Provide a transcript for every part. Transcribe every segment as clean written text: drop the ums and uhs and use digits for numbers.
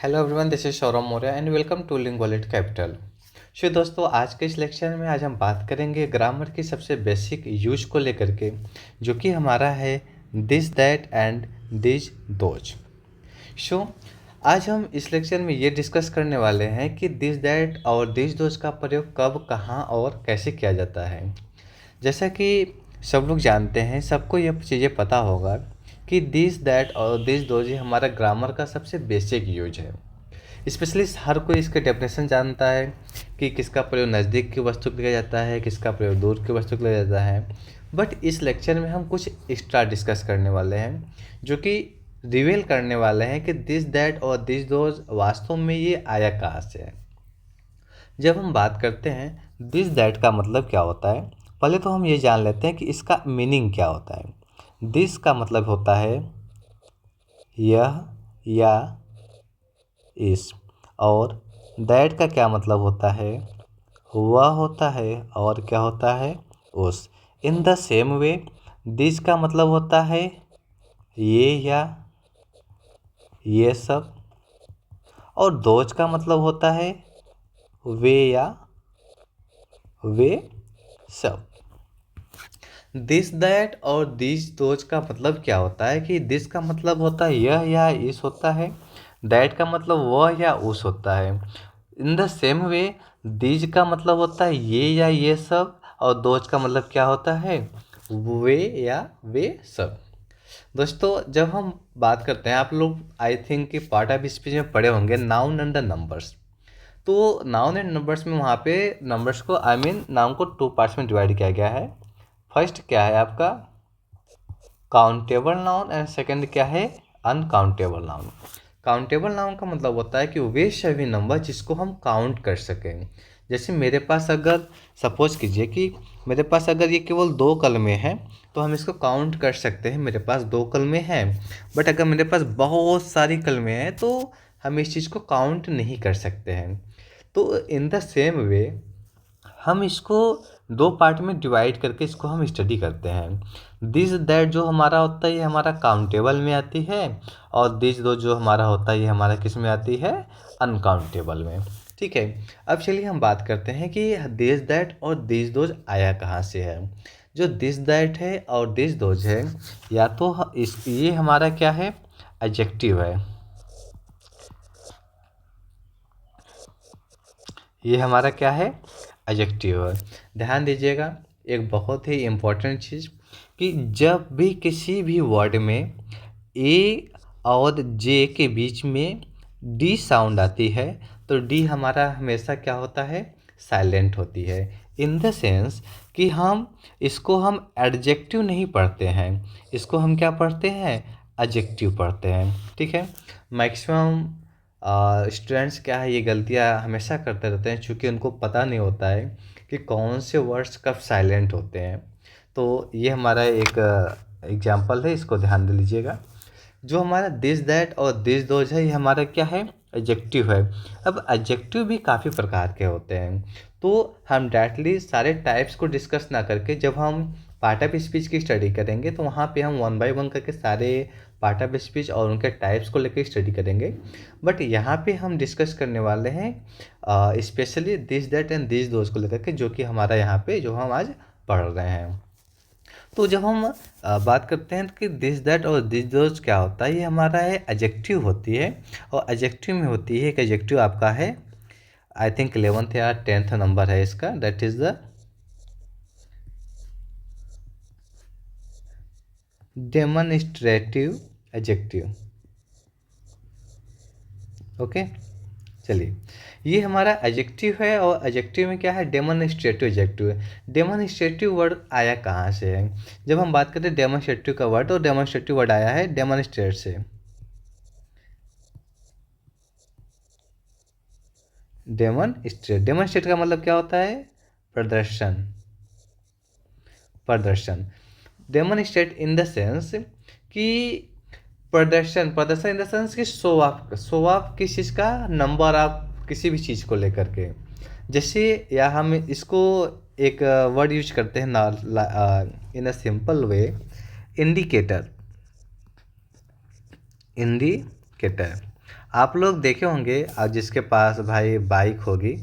Hello everyone, this is Saurabh Maurya and welcome to Lingualit capital. दोस्तों, आज के इस लेक्चर में आज हम बात करेंगे ग्रामर की सबसे बेसिक यूज को लेकर के, जो कि हमारा है this that and this those. So आज हम इस लेक्चर में ये डिस्कस करने वाले हैं कि दिस दैट और दिस दोज का प्रयोग कब, कहाँ और कैसे किया जाता है। जैसा कि सब लोग जानते हैं, सबको ये चीज़ें पता होगा कि दिस दैट और दिस दोज ये हमारा ग्रामर का सबसे बेसिक यूज है। स्पेशली हर कोई इसके डेफिनेशन जानता है कि किसका प्रयोग नज़दीक की वस्तु के लिए जाता है, किसका प्रयोग दूर की वस्तु के लिए जाता है। बट इस लेक्चर में हम कुछ एक्स्ट्रा डिस्कस करने वाले हैं, जो कि रिवील करने वाले हैं कि दिस दैट और दिस दोज वास्तव में ये आया कहाँ से है। जब हम बात करते हैं दिस दैट का मतलब क्या होता है, पहले तो हम ये जान लेते हैं कि इसका मीनिंग क्या होता है। दिस का मतलब होता है यह या इस, और दैट का क्या मतलब होता है, वह होता है, और क्या होता है, उस। इन द सेम वे दिस का मतलब होता है ये या ये सब, और दोज का मतलब होता है वे या वे सब। दिस दैट और दिस दोज का मतलब क्या होता है कि दिस का मतलब होता है यह या इस होता है, दैट का मतलब वह या उस होता है। इन द सेम वे दिस का मतलब होता है ये या ये सब, और दोज का मतलब क्या होता है, वे या वे सब। दोस्तों, जब हम बात करते हैं, आप लोग आई थिंक कि पार्ट ऑफ स्पीच में पढ़े होंगे नाउन एंड द नंबर्स। तो नाउन एंड नंबर्स में वहाँ पे नंबर्स को नाउन को टू पार्ट्स में डिवाइड किया गया है। फर्स्ट क्या है आपका काउंटेबल नाउन, एंड सेकंड क्या है अनकाउंटेबल नाउन। काउंटेबल नाउन का मतलब होता है कि वे सभी नंबर जिसको हम काउंट कर सकें। जैसे मेरे पास अगर सपोज कीजिए कि मेरे पास अगर ये केवल दो कलमे हैं, तो हम इसको काउंट कर सकते हैं, मेरे पास दो कलमे हैं। बट अगर मेरे पास बहुत सारी कलमे हैं तो हम इस चीज़ को काउंट नहीं कर सकते हैं। तो इन द सेम वे हम इसको दो पार्ट में डिवाइड करके इसको हम स्टडी करते हैं। दिस दैट जो हमारा होता है ये हमारा काउंटेबल में आती है, और दिस दो जो हमारा होता है ये हमारा किस में आती है, अनकाउंटेबल में। ठीक है, अब चलिए हम बात करते हैं कि दिस दैट और दिस दोज आया कहाँ से है। जो दिस दैट है और दिस दोज है, या तो इस ये हमारा क्या है, एडजेक्टिव है। ये हमारा क्या है, एडजेक्टिव है। ध्यान दीजिएगा एक बहुत ही इम्पोर्टेंट चीज़, कि जब भी किसी भी वर्ड में ए और जे के बीच में डी साउंड आती है, तो डी हमारा हमेशा क्या होता है, साइलेंट होती है। इन द सेंस कि हम एडजेक्टिव नहीं पढ़ते हैं, इसको हम क्या पढ़ते हैं, एडजेक्टिव पढ़ते हैं। ठीक है, मैक्सिमम स्टूडेंट्स क्या है, ये गलतियाँ हमेशा करते रहते हैं, क्योंकि उनको पता नहीं होता है कि कौन से वर्ड्स कब साइलेंट होते हैं। तो ये हमारा एक एग्जाम्पल है, इसको ध्यान दे लीजिएगा। जो हमारा दिस दैट और दिस दोज है, ये हमारा क्या है, एडजेक्टिव है। अब एडजेक्टिव भी काफ़ी प्रकार के होते हैं, तो हम डायरेक्टली सारे टाइप्स को डिस्कस ना करके जब हम पार्ट ऑफ स्पीच की स्टडी करेंगे, तो वहाँ पे हम वन बाय वन करके सारे पार्ट ऑफ स्पीच और उनके टाइप्स को लेकर स्टडी करेंगे। बट यहाँ पे हम डिस्कस करने वाले हैं specially this that and this those को लेकर के, जो कि हमारा यहाँ पे जो हम आज पढ़ रहे हैं। तो जब हम बात करते हैं कि दिस दैट और दिस दोज क्या होता है, ये हमारा है एडजेक्टिव होती है। और एडजेक्टिव में होती है, एक एडजेक्टिव आपका है आई थिंक 11th या 10th नंबर है इसका, that is the demonstrative adjective. Okay, चलिए, ये हमारा एडजेक्टिव है, और एडजेक्टिव में क्या है, डेमोन्स्ट्रेटिव एडजेक्टिव है। डेमोन्स्ट्रेटिव वर्ड आया कहाँ से है, जब हम बात करते हैं डेमोन्स्ट्रेटिव का वर्ड, तो डेमोन्स्ट्रेटिव वर्ड आया है डेमोन्स्ट्रेट से। डेमोन्स्ट्रेट का मतलब क्या होता है, प्रदर्शन। प्रदर्शन, डेमोन्स्ट्रेट इन द सेंस कि प्रदर्शन इन द सेंस कि शो ऑफ किस चीज़ का, नंबर ऑफ किसी भी चीज़ को लेकर के। जैसे या हम इसको एक वर्ड यूज करते हैं ना, in a simple way, indicator. Indicator आप लोग देखे होंगे जिसके पास भाई बाइक होगी,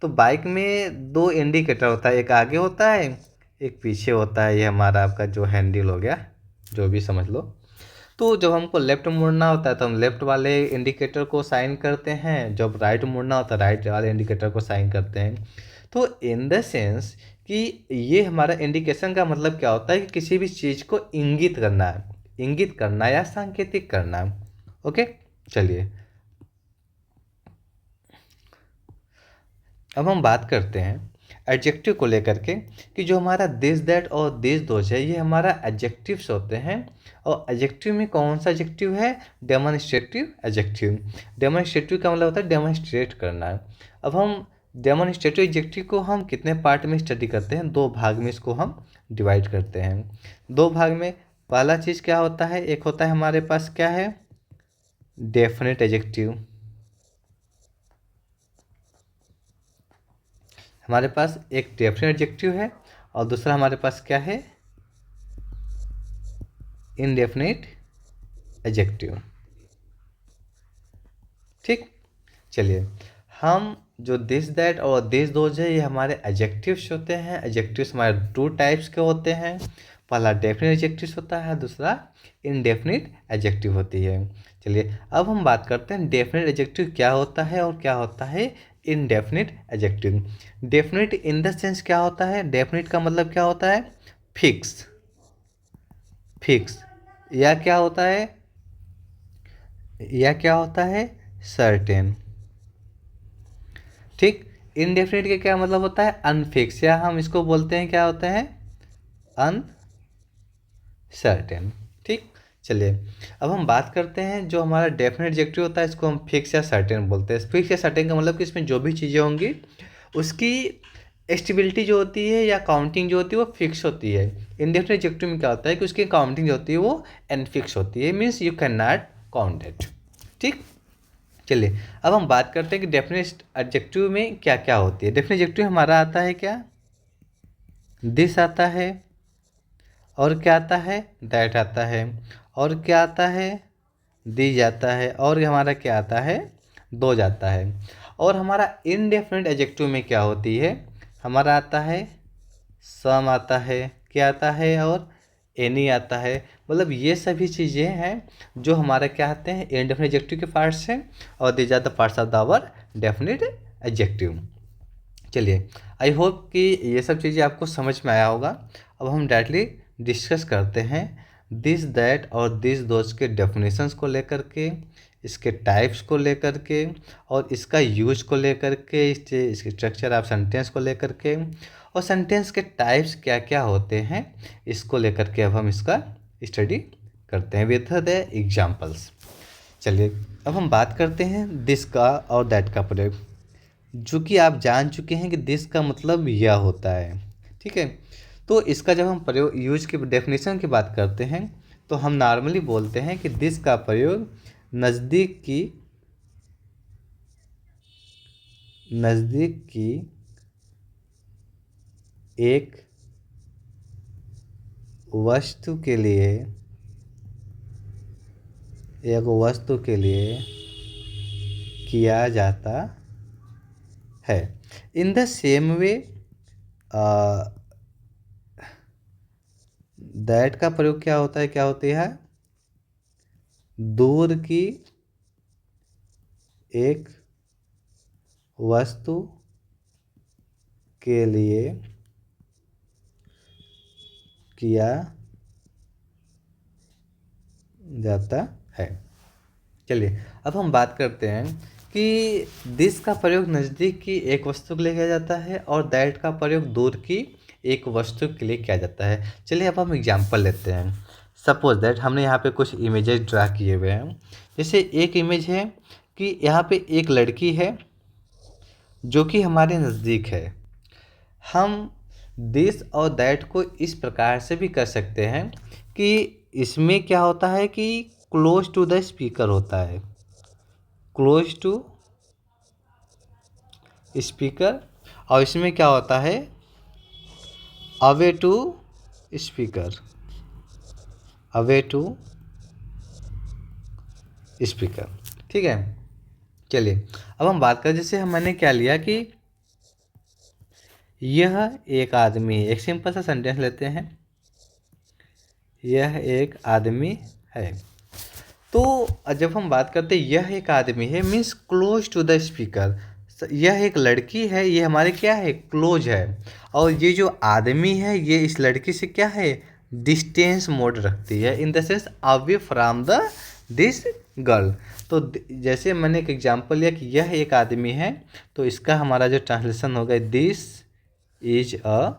तो बाइक में दो इंडिकेटर होता है, एक आगे होता है एक पीछे होता है। ये हमारा आपका जो हैंडल हो गया, जो भी समझ लो। तो जब हमको लेफ़्ट मुड़ना होता है तो हम लेफ़्ट वाले इंडिकेटर को साइन करते हैं, जब राइट मुड़ना होता है राइट वाले इंडिकेटर को साइन करते हैं। तो इन द सेंस कि ये हमारा इंडिकेशन का मतलब क्या होता है कि किसी भी चीज़ को इंगित करना या सांकेतिक करना। ओके, चलिए अब हम बात करते हैं एडजेक्टिव को लेकर के, कि जो हमारा दिस दैट और दिस दोज है ये हमारा एडजेक्टिव्स होते हैं। और एडजेक्टिव में कौन सा एडजेक्टिव है? Demonstrative adjective. डेमोन्स्ट्रेटिव का मतलब होता है डेमोन्स्ट्रेट करना। अब हम डेमोन्स्ट्रेटिव एडजेक्टिव को हम कितने पार्ट में स्टडी करते हैं? दो भाग में इसको हम डिवाइड करते हैं। दो भाग में पहला चीज़ क्या होता है? एक होता है हमारे पास क्या है? Definite adjective. हमारे पास एक डेफिनेट एडजेक्टिव है और दूसरा हमारे पास क्या है? Indefinite adjective. ठीक, चलिए हम जो दिस दैट और दिस दोज है ये हमारे एडजेक्टिव्स होते हैं। एडजेक्टिव्स हमारे दो टाइप्स के होते हैं, पहला डेफिनेट एडजेक्टिव्स होता है, दूसरा इनडेफिनेट एडजेक्टिव होती है। चलिए अब हम बात करते हैं डेफिनेट एडजेक्टिव क्या होता है और क्या होता है indefinite adjective. Definite in the sense क्या होता है? डेफिनेट का मतलब क्या होता है? फिक्स। फिक्स या क्या होता है? या क्या होता है? सर्टेन। ठीक, इनडेफिनेट का क्या मतलब होता है? अनफिक्स, या हम इसको बोलते हैं क्या होता है? अनसर्टेन। ठीक, चलिए अब हम बात करते हैं जो हमारा डेफिनेट एडजेक्टिव होता है इसको हम फिक्स या सर्टेन बोलते हैं। फिक्स या सर्टेन का मतलब कि इसमें जो भी चीज़ें होंगी उसकी स्टेबिलिटी जो होती है या काउंटिंग जो होती है वो फिक्स होती है। इनडेफिनेट एडजेक्टिव में क्या होता है कि उसकी काउंटिंग जो होती है वो अनफिक्स होती है, means you can not count it. ठीक, चलिए अब हम बात करते हैं कि डेफिनेट एडजेक्टिव में क्या क्या होती है। डेफिनेट एडजेक्टिव हमारा आता है क्या? दिस आता है, और क्या आता है? दैट आता है, और क्या आता है? दी जाता है, और हमारा क्या आता है? दो जाता है। और हमारा इनडेफिनेट एडजेक्टिव में क्या होती है? हमारा आता है सम आता है, क्या आता है? और एनी आता है। मतलब ये सभी चीज़ें हैं जो हमारे क्या आते हैं? इनडेफिनेट एडजेक्टिव के पार्ट्स हैं, और these are the parts of the our definite adjective. चलिए आई होप कि ये सब चीज़ें आपको समझ में आया होगा। अब हम डायरेक्टली डिस्कस करते हैं दिस दैट और दिस दोज के डेफिनेशंस को लेकर के, इसके टाइप्स को लेकर के, और इसका यूज को लेकर के, इसके स्ट्रक्चर ऑफ सेंटेंस को लेकर के, और सेंटेंस के टाइप्स क्या क्या होते हैं इसको लेकर के अब हम इसका स्टडी करते हैं विथ द एग्जाम्पल्स। चलिए अब हम बात करते हैं दिस का और दैट का प्रयोग, जो कि आप जान चुके हैं कि दिस का मतलब यह होता है। ठीक है, तो इसका जब हम प्रयोग यूज की डेफिनेशन की बात करते हैं तो हम नॉर्मली बोलते हैं कि दिस का प्रयोग नज़दीक की एक वस्तु के लिए किया जाता है। इन द सेम वे दैट का प्रयोग क्या होता है? क्या होती है? दूर की एक वस्तु के लिए किया जाता है। चलिए अब हम बात करते हैं कि दिस का प्रयोग नज़दीक की एक वस्तु के लिए किया जाता है और दैट का प्रयोग दूर की एक वस्तु के लिए किया जाता है। चलिए अब हम एग्जांपल लेते हैं। सपोज दैट हमने यहाँ पे कुछ इमेजेस ड्रा किए हुए हैं। जैसे एक इमेज है कि यहाँ पे एक लड़की है जो कि हमारे नज़दीक है। हम दिस और दैट को इस प्रकार से भी कर सकते हैं कि इसमें क्या होता है कि क्लोज टू द स्पीकर होता है, क्लोज टू स्पीकर, और इसमें क्या होता है? Away to speaker, away to speaker. ठीक है। चलिए अब हम बात करें, जैसे मैंने क्या लिया कि यह एक आदमी, एक सिंपल सा सेंटेंस लेते हैं, यह एक आदमी है। तो जब हम बात करते हैं यह एक आदमी है, means close to the speaker, यह एक लड़की है, ये हमारे क्या है, क्लोज है। और ये जो आदमी है ये इस लड़की से क्या है, डिस्टेंस मोड रखती है, इन the sense away from the this girl. तो जैसे मैंने एक एग्जांपल लिया कि यह एक आदमी है, तो इसका हमारा जो ट्रांसलेशन होगा, दिस इज अ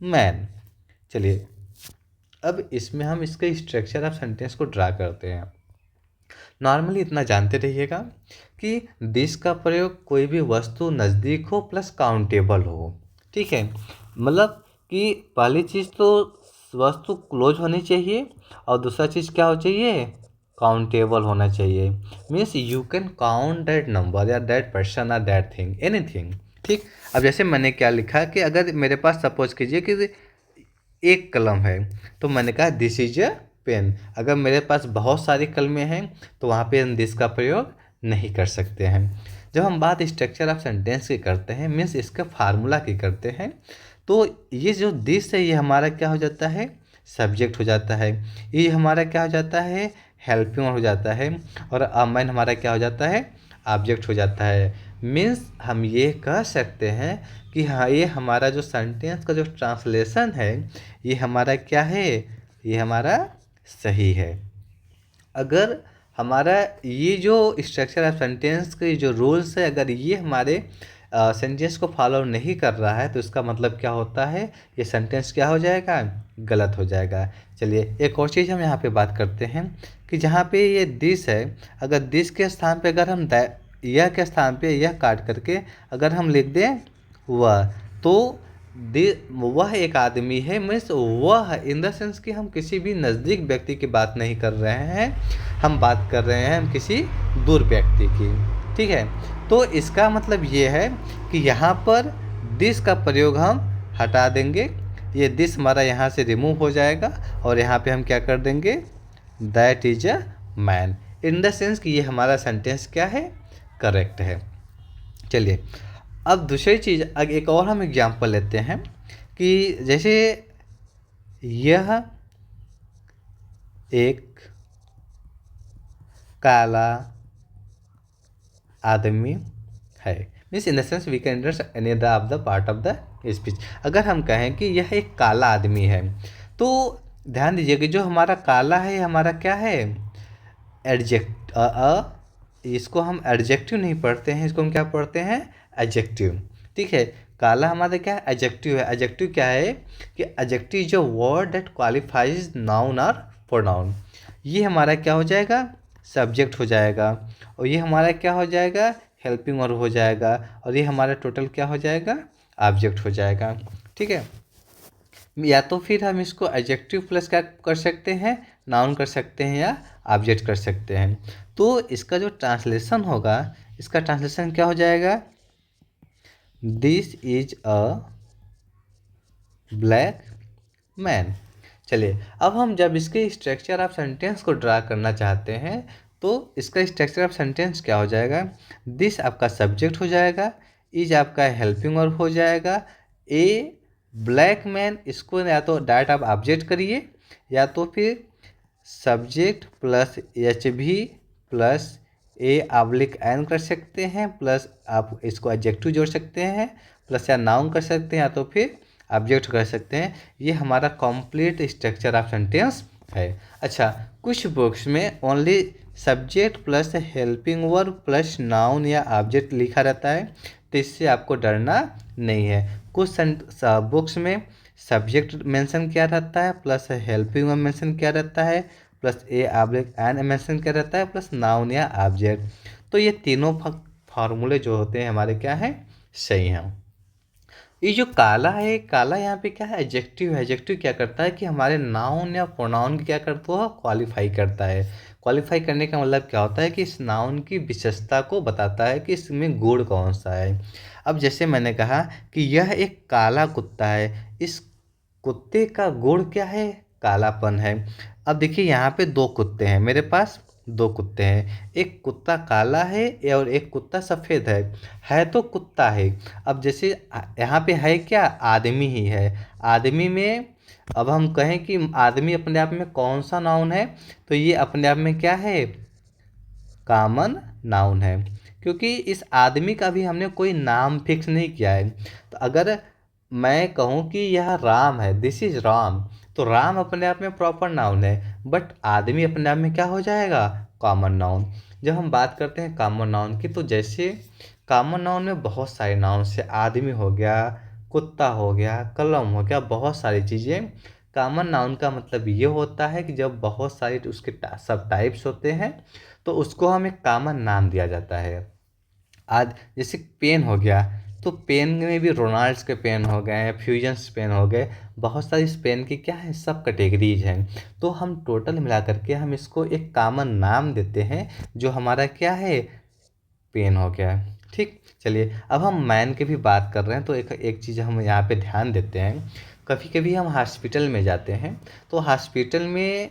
मैन। चलिए अब इसमें हम इसके स्ट्रक्चर ऑफ सेंटेंस को ड्रा करते हैं। नॉर्मली इतना जानते रहिएगा कि दिस का प्रयोग कोई भी वस्तु नज़दीक हो प्लस काउंटेबल हो, ठीक है। मतलब कि पहली चीज़ तो वस्तु क्लोज होनी चाहिए और दूसरा चीज़ क्या हो चाहिए, काउंटेबल होना चाहिए। Means you can count that number या दैट पर्सन और दैट थिंग, एनीथिंग, ठीक। अब जैसे मैंने क्या लिखा कि अगर मेरे पास सपोज कीजिए कि एक कलम है, तो मैंने कहा दिस इज अ पेन। अगर मेरे पास बहुत सारी कलमें हैं तो वहाँ पे हम दिस का प्रयोग नहीं कर सकते हैं। जब हम बात स्ट्रक्चर ऑफ सेंटेंस की करते हैं, मीन्स इसका फार्मूला की करते हैं, तो ये जो दिस है ये हमारा क्या हो जाता है, सब्जेक्ट हो जाता है। ये हमारा क्या हो जाता है, हेल्पिंग हो जाता है। और मैन हमारा क्या हो जाता है, ऑब्जेक्ट हो जाता है। मीन्स हम ये कह सकते हैं कि हाँ, ये हमारा जो सेंटेंस का जो ट्रांसलेशन है ये हमारा क्या है, ये हमारा सही है। अगर हमारा ये जो स्ट्रक्चर ऑफ सेंटेंस के जो रूल्स है, अगर ये हमारे सेंटेंस को फॉलो नहीं कर रहा है तो इसका मतलब क्या होता है, ये सेंटेंस क्या हो जाएगा, गलत हो जाएगा। चलिए एक और चीज़ हम यहाँ पे बात करते हैं कि जहाँ पे ये दिस है, अगर दिस के स्थान पे अगर हम यह के स्थान पे यह काट करके अगर हम लिख दें वह, तो वह एक आदमी है, मीन्स वह इन द सेंस कि हम किसी भी नज़दीक व्यक्ति की बात नहीं कर रहे हैं, हम बात कर रहे हैं हम किसी दूर व्यक्ति की, ठीक है। तो इसका मतलब ये है कि यहाँ पर दिस का प्रयोग हम हटा देंगे, ये दिस हमारा यहाँ से रिमूव हो जाएगा और यहाँ पे हम क्या कर देंगे, that is a man, in the sense कि ये हमारा सेंटेंस क्या है, करेक्ट है। चलिए अब दूसरी चीज़, एक और हम एग्जांपल लेते हैं कि जैसे यह एक काला आदमी है, means in the sense we can understand any of the part of the speech. अगर हम कहें कि यह एक काला आदमी है, तो ध्यान दीजिए कि जो हमारा काला है हमारा क्या है, एडजेक्ट, इसको हम एडजेक्टिव नहीं पढ़ते हैं, इसको हम क्या पढ़ते हैं, एडजेक्टिव, ठीक है। काला हमारा क्या है, एडजेक्टिव है। एडजेक्टिव क्या है कि एडजेक्टिव जो वर्ड दैट क्वालिफाइज नाउन और प्रोनाउन, ये हमारा क्या हो जाएगा, सब्जेक्ट हो जाएगा, और ये हमारा क्या हो जाएगा, हेल्पिंग वर्ब हो जाएगा, और ये हमारा टोटल क्या हो जाएगा, ऑब्जेक्ट हो जाएगा, ठीक है। या तो फिर हम इसको एडजेक्टिव प्लस क्या कर सकते हैं, नाउन कर सकते हैं या ऑब्जेक्ट कर सकते हैं। तो इसका जो ट्रांसलेशन होगा, इसका ट्रांसलेशन क्या हो जाएगा, this is a black man. चलिए अब हम जब इसके स्ट्रक्चर ऑफ सेंटेंस को ड्रा करना चाहते हैं, तो इसका स्ट्रक्चर ऑफ सेंटेंस क्या हो जाएगा, दिस आपका सब्जेक्ट हो जाएगा, इज आपका हेल्पिंग वर्ब हो जाएगा, ए ब्लैक मैन, इसको या तो डायरेक्ट आप ऑब्जेक्ट करिए या तो फिर सब्जेक्ट प्लस एच भी प्लस ए ऑब्लिक एन कर सकते हैं, प्लस आप इसको एडजेक्टिव जोड़ सकते हैं, प्लस या नाउन कर सकते हैं या तो फिर ऑब्जेक्ट कर सकते हैं। ये हमारा कंप्लीट स्ट्रक्चर ऑफ सेंटेंस है। अच्छा, कुछ बुक्स में only subject plus helping verb plus noun या ऑब्जेक्ट लिखा रहता है, तो इससे आपको डरना नहीं है। कुछ बुक्स में सब्जेक्ट मेंशन किया रहता है, प्लस हेल्पिंग वर्ब मेंशन किया रहता है, plus A oblique N mention किया रहता है, प्लस नाउन या ऑब्जेक्ट। तो ये तीनों फार्मूले जो होते हैं हमारे क्या हैं, सही हैं। ये जो काला है, काला यहाँ पे क्या है, एडजेक्टिव है। एडजेक्टिव क्या करता है कि हमारे नाउन या प्रोनाउन की क्या करता है, क्वालिफाई करता है। क्वालिफाई करने का मतलब क्या होता है कि इस नाउन की विशेषता को बताता है कि इसमें गुण कौन सा है। अब जैसे मैंने कहा कि यह एक काला कुत्ता है, इस कुत्ते का गुण क्या है, कालापन है। अब देखिए यहाँ पे दो कुत्ते हैं मेरे पास, दो कुत्ते हैं, एक कुत्ता काला है और एक कुत्ता सफ़ेद है तो कुत्ता है। अब जैसे यहाँ पे है क्या, आदमी ही है। आदमी में अब हम कहें कि आदमी अपने आप में कौन सा नाउन है, तो ये अपने आप में क्या है, कॉमन नाउन है, क्योंकि इस आदमी का भी हमने कोई नाम फिक्स नहीं किया है। तो अगर मैं कहूँ कि यह राम है, दिस इज राम, तो राम अपने आप में प्रॉपर नाउन है, बट आदमी अपने आप में क्या हो जाएगा, कॉमन नाउन। जब हम बात करते हैं कॉमन नाउन की, तो जैसे कॉमन नाउन में बहुत सारे नाउन से, आदमी हो गया, कुत्ता हो गया, कलम हो गया, बहुत सारी चीज़ें। कॉमन नाउन का मतलब ये होता है कि जब बहुत सारे उसके सब टाइप्स होते हैं तो उसको हम एक कॉमन नाम दिया जाता है। आज जैसे पेन हो गया, तो पेन में भी रोनाल्ड्स के पेन हो गए, फ्यूजन्स पेन हो गए, बहुत सारी इस पेन की क्या है, सब कैटेगरीज हैं। तो हम टोटल मिला करके हम इसको एक कॉमन नाम देते हैं, जो हमारा क्या है, पेन हो गया। ठीक, चलिए अब हम मैन की भी बात कर रहे हैं, तो एक एक चीज़ हम यहाँ पे ध्यान देते हैं। कभी कभी हम हॉस्पिटल में जाते हैं, तो हॉस्पिटल में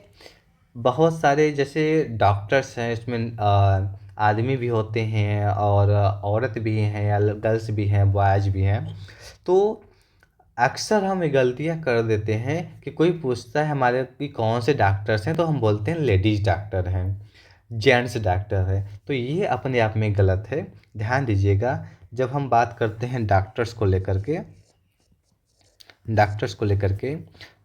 बहुत सारे जैसे डॉक्टर्स हैं, इसमें आदमी भी होते हैं और औरत भी हैं, या गर्ल्स भी हैं, बॉयज भी हैं। तो अक्सर हम ये गलतियाँ कर देते हैं कि कोई पूछता है हमारे कि कौन से डॉक्टर्स हैं, तो हम बोलते हैं लेडीज़ डॉक्टर हैं, जेंट्स डॉक्टर है। तो ये अपने आप में गलत है, ध्यान दीजिएगा। जब हम बात करते हैं डॉक्टर्स को लेकर के,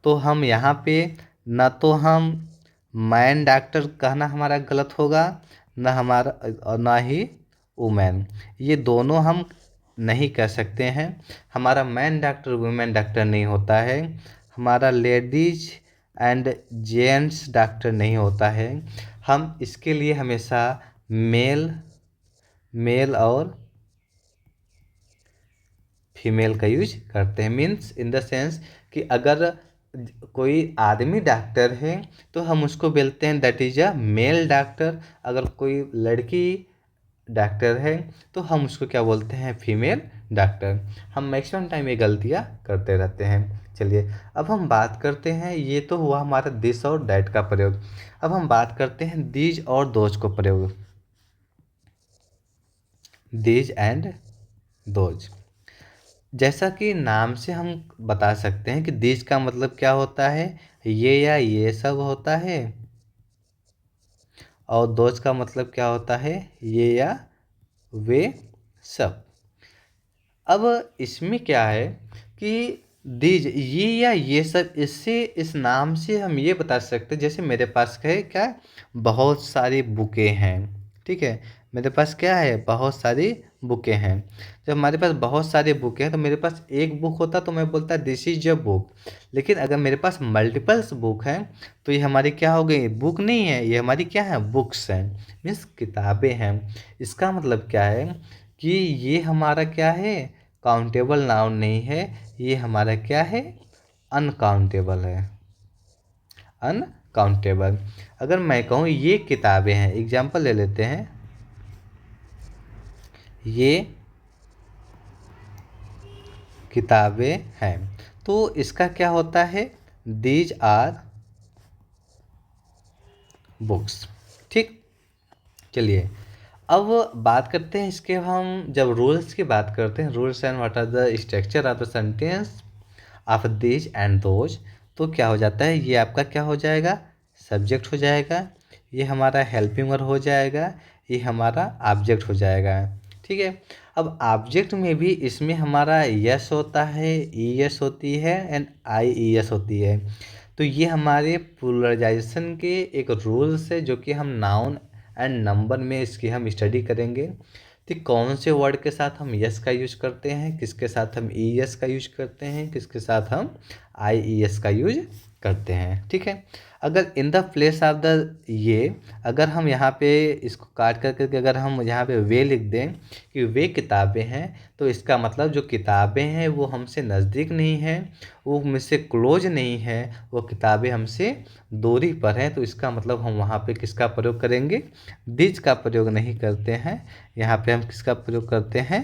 तो हम यहाँ पे ना तो हम मैन डॉक्टर कहना हमारा गलत होगा, ना हमारा और ना ही वुमेन, ये दोनों हम नहीं कह सकते हैं। हमारा मैन डॉक्टर वुमेन डॉक्टर नहीं होता है, हमारा लेडीज एंड जेंट्स डॉक्टर नहीं होता है। हम इसके लिए हमेशा मेल मेल और फीमेल का यूज करते हैं। मीन्स इन द सेंस कि अगर कोई आदमी डॉक्टर है तो हम उसको बोलते हैं that is a mail doctor. अगर कोई लड़की डॉक्टर है तो हम उसको क्या बोलते हैं, फीमेल डॉक्टर। हम मैक्सिमम टाइम ये गलतियाँ करते रहते हैं। चलिए अब हम बात करते हैं, ये तो हुआ हमारा दिस और दैट का प्रयोग। अब हम बात करते हैं दीज और दोज को प्रयोग, दीज एंड दोज। जैसा कि नाम से हम बता सकते हैं कि दीज का मतलब क्या होता है, ये या ये सब होता है, और दोज का मतलब क्या होता है, ये या वे सब। अब इसमें क्या है कि दीज, ये या ये सब, इससे इस नाम से हम ये बता सकते हैं, जैसे मेरे पास है क्या, बहुत सारी बुकें हैं। ठीक है, मेरे पास क्या है, बहुत सारी बुकें हैं। जब हमारे पास बहुत सारे बुक हैं, तो मेरे पास एक बुक होता तो मैं बोलता दिस इज अ बुक। लेकिन अगर मेरे पास मल्टीपल्स बुक हैं, तो ये हमारी क्या हो गई, बुक नहीं है, ये हमारी क्या है, बुक्स हैं, मीन्स किताबें हैं। इसका मतलब क्या है कि ये हमारा क्या है, काउंटेबल नाउन नहीं है, ये हमारा क्या है, अनकाउंटेबल है, अनकाउंटेबल। अगर मैं कहूँ ये किताबें हैं, एग्जाम्पल ले लेते हैं, ये किताबें हैं, तो इसका क्या होता है, दीज आर बुक्स। ठीक, चलिए अब बात करते हैं इसके, हम जब रूल्स की बात करते हैं, rules and what are the structure of the sentence of these and those, तो क्या हो जाता है, ये आपका क्या हो जाएगा, सब्जेक्ट हो जाएगा, ये हमारा हेल्पिंग वर्ब हो जाएगा, ये हमारा ऑब्जेक्ट हो जाएगा। ठीक है, अब ऑब्जेक्ट में भी इसमें हमारा यस होता है, ई एस होती है एंड आई ई एस होती है। तो ये हमारे प्लुरलाइजेशन के एक रूल्स है, जो कि हम नाउन एंड नंबर में इसकी हम स्टडी करेंगे। तो कौन से वर्ड के साथ हम यस का यूज करते हैं, किसके साथ हम ई एस का यूज करते हैं, किसके साथ हम आई ई एस का यूज करते हैं। ठीक है, अगर in the place of the ये, अगर हम यहाँ पे इसको काट करके अगर हम यहाँ पे वे लिख दें कि वे किताबें हैं, तो इसका मतलब जो किताबें हैं वो हमसे नज़दीक नहीं हैं, वो मुझसे क्लोज नहीं है, वो किताबें हमसे दूरी पर हैं। तो इसका मतलब हम वहाँ पे किसका प्रयोग करेंगे, दिज का प्रयोग नहीं करते हैं, यहाँ पे हम किसका प्रयोग करते हैं,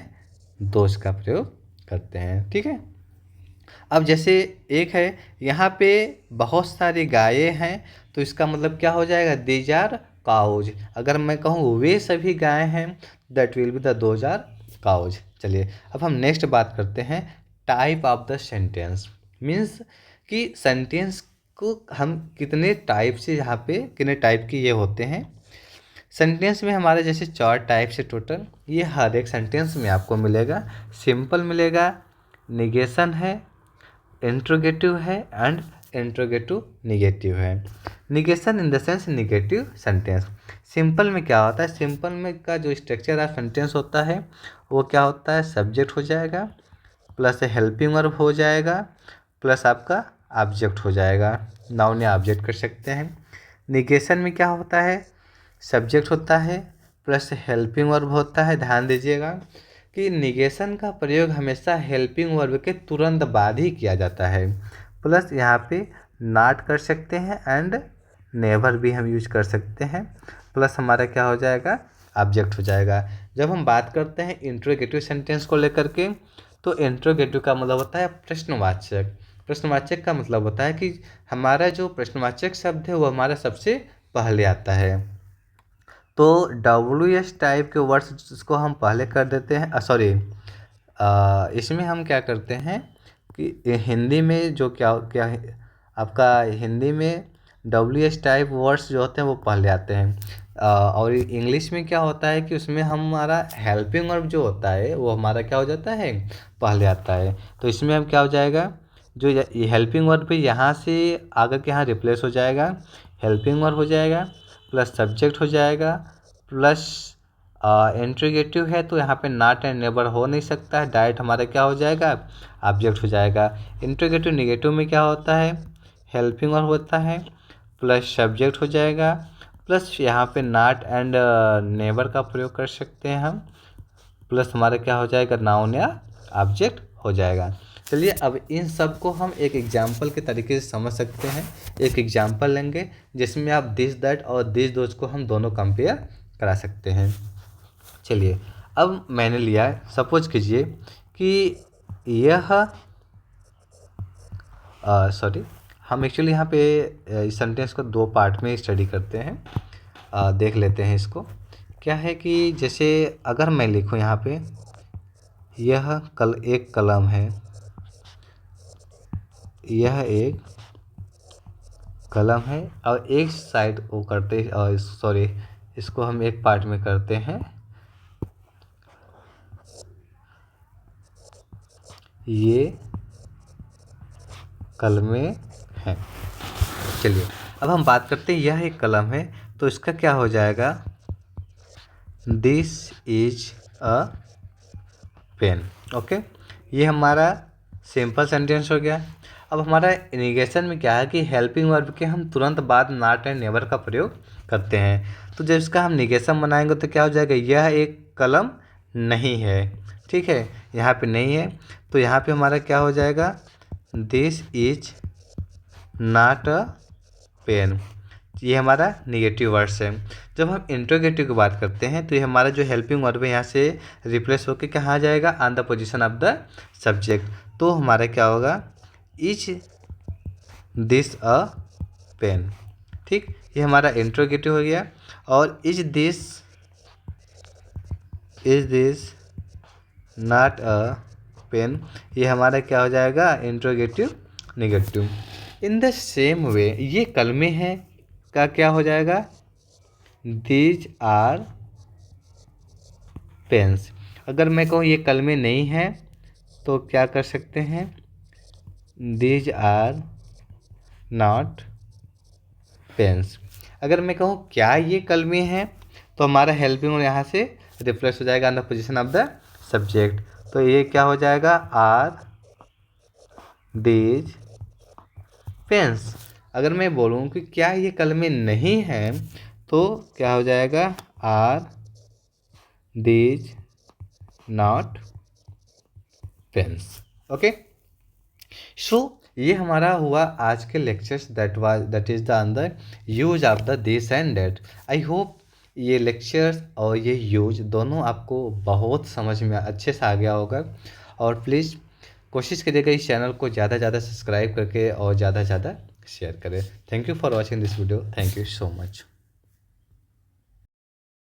दोज का प्रयोग करते हैं। ठीक है, अब जैसे एक है यहाँ पे बहुत सारी गायें हैं, तो इसका मतलब क्या हो जाएगा, दीज आर काउज। अगर मैं कहूँ वे सभी गायें हैं, that will be the those are cows. चलिए अब हम नेक्स्ट बात करते हैं type of the sentence. Means कि सेंटेंस को हम कितने टाइप से, यहाँ पे कितने टाइप के ये होते हैं सेंटेंस में हमारे, जैसे 4 टाइप से टोटल, ये हर एक सेंटेंस में आपको मिलेगा। सिंपल मिलेगा, निगेशन है, इंट्रोगेटिव है एंड इंट्रोगेटिव निगेटिव है। Negation in the sense negative sentence. Simple में क्या होता है, सिंपल में का जो स्ट्रक्चर ऑफ सेंटेंस होता है वो क्या होता है, सब्जेक्ट हो जाएगा प्लस हेल्पिंग वर्ब हो जाएगा प्लस आपका ऑब्जेक्ट हो जाएगा, नाउन या ऑब्जेक्ट कर सकते हैं। निगेशन में क्या होता है, सब्जेक्ट होता है प्लस हेल्पिंग वर्ब होता है। ध्यान दीजिएगा कि निगेशन का प्रयोग हमेशा हेल्पिंग वर्ब के तुरंत बाद ही किया जाता है। प्लस यहाँ पे नॉट कर सकते हैं एंड नेवर भी हम यूज कर सकते हैं। प्लस हमारा क्या हो जाएगा, ऑब्जेक्ट हो जाएगा। जब हम बात करते हैं इंट्रोगेटिव सेंटेंस को लेकर के, तो इंट्रोगेटिव का मतलब होता है प्रश्नवाचक। प्रश्नवाचक का मतलब होता है कि हमारा जो प्रश्नवाचक शब्द है वो हमारा सबसे पहले आता है। तो WS टाइप के वर्ड्स को हम पहले कर देते हैं। सॉरी, इसमें हम क्या करते हैं कि हिंदी में जो क्या क्या आपका हिंदी में WS टाइप वर्ड्स जो होते हैं वो पहले आते हैं। और इंग्लिश में क्या होता है कि उसमें हमारा हेल्पिंग वर्ब जो होता है वो हमारा क्या हो जाता है, पहले आता है। तो इसमें हम क्या हो जाएगा, जो ये हेल्पिंग वर्ब पे यहाँ से आकर के यहाँ रिप्लेस हो जाएगा, हेल्पिंग वर्ब हो जाएगा प्लस सब्जेक्ट हो जाएगा प्लस इंट्रोगेटिव है तो यहाँ पे नॉट एंड नेवर हो नहीं सकता है, डायरेक्ट हमारा क्या हो जाएगा, ऑब्जेक्ट हो जाएगा। इंट्रोगेटिव निगेटिव में क्या होता है, हेल्पिंग वर्ब होता है प्लस सब्जेक्ट हो जाएगा प्लस यहाँ पे नॉट एंड नेवर का प्रयोग कर सकते हैं हम, प्लस हमारा क्या हो जाएगा, नाउन या ऑब्जेक्ट हो जाएगा। चलिए अब इन सब को हम एक एग्जाम्पल के तरीके से समझ सकते हैं। एक एग्जाम्पल लेंगे जिसमें आप दिस दैट और दिस दोज को हम दोनों कंपेयर करा सकते हैं। चलिए अब मैंने लिया है, सपोज कीजिए कि यह सॉरी, हम एक्चुअली यहाँ पे इस सेंटेंस को 2 पार्ट में स्टडी करते हैं। देख लेते हैं इसको। क्या है कि जैसे अगर मैं लिखूँ यहाँ पे, यह एक कलम है, यह एक कलम है, और एक साइड वो करते, सॉरी इसको हम एक पार्ट में करते हैं, ये कलमें हैं। चलिए अब हम बात करते हैं, यह एक कलम है तो इसका क्या हो जाएगा, this is a pen. Okay, ये हमारा सिंपल सेंटेंस हो गया। अब हमारा निगेशन में क्या है कि हेल्पिंग वर्ब के हम तुरंत बाद नॉट एंड नेवर का प्रयोग करते हैं। तो जब इसका हम निगेशन बनाएंगे तो क्या हो जाएगा, यह एक कलम नहीं है। ठीक है, यहाँ पे नहीं है तो यहाँ पे हमारा क्या हो जाएगा, this is not a pen. ये हमारा निगेटिव वर्ड्स है। जब हम इंट्रोगेटिव की बात करते हैं तो ये हमारा जो हेल्पिंग वर्ब है यहाँ से रिप्लेस होकर कहाँ आ जाएगा, on the position of the subject. तो हमारा क्या होगा, इज दिस अ पेन। ठीक, ये हमारा इंट्रोगेटिव हो गया। और is this not a pen, ये हमारा क्या हो जाएगा, interrogative negative. In the same way ये कलमे हैं का क्या हो जाएगा, दीज आर पेन्स। अगर मैं कहूँ ये कलमे नहीं हैं तो क्या कर सकते हैं, दीज आर नॉट पेन्स। अगर मैं कहूँ क्या ये कलमे हैं तो हमारा हेल्पिंग यहाँ से रिप्लेस हो जाएगा on the position of the subject. तो ये क्या हो जाएगा, आर दीज पेन्स। अगर मैं बोलूँ कि क्या ये कलमे नहीं हैं तो क्या हो जाएगा, are these not pens. Okay, so ये हमारा हुआ आज के लेक्चर्स, दैट इज द अंदर use of the this and that. I hope ये लेक्चर्स और ये यूज दोनों आपको बहुत समझ में अच्छे से आ गया होगा। और प्लीज़ कोशिश करिएगा इस चैनल को ज़्यादा से ज़्यादा सब्सक्राइब करके और ज़्यादा से ज़्यादा शेयर करें। Thank you for watching this video, thank you so much.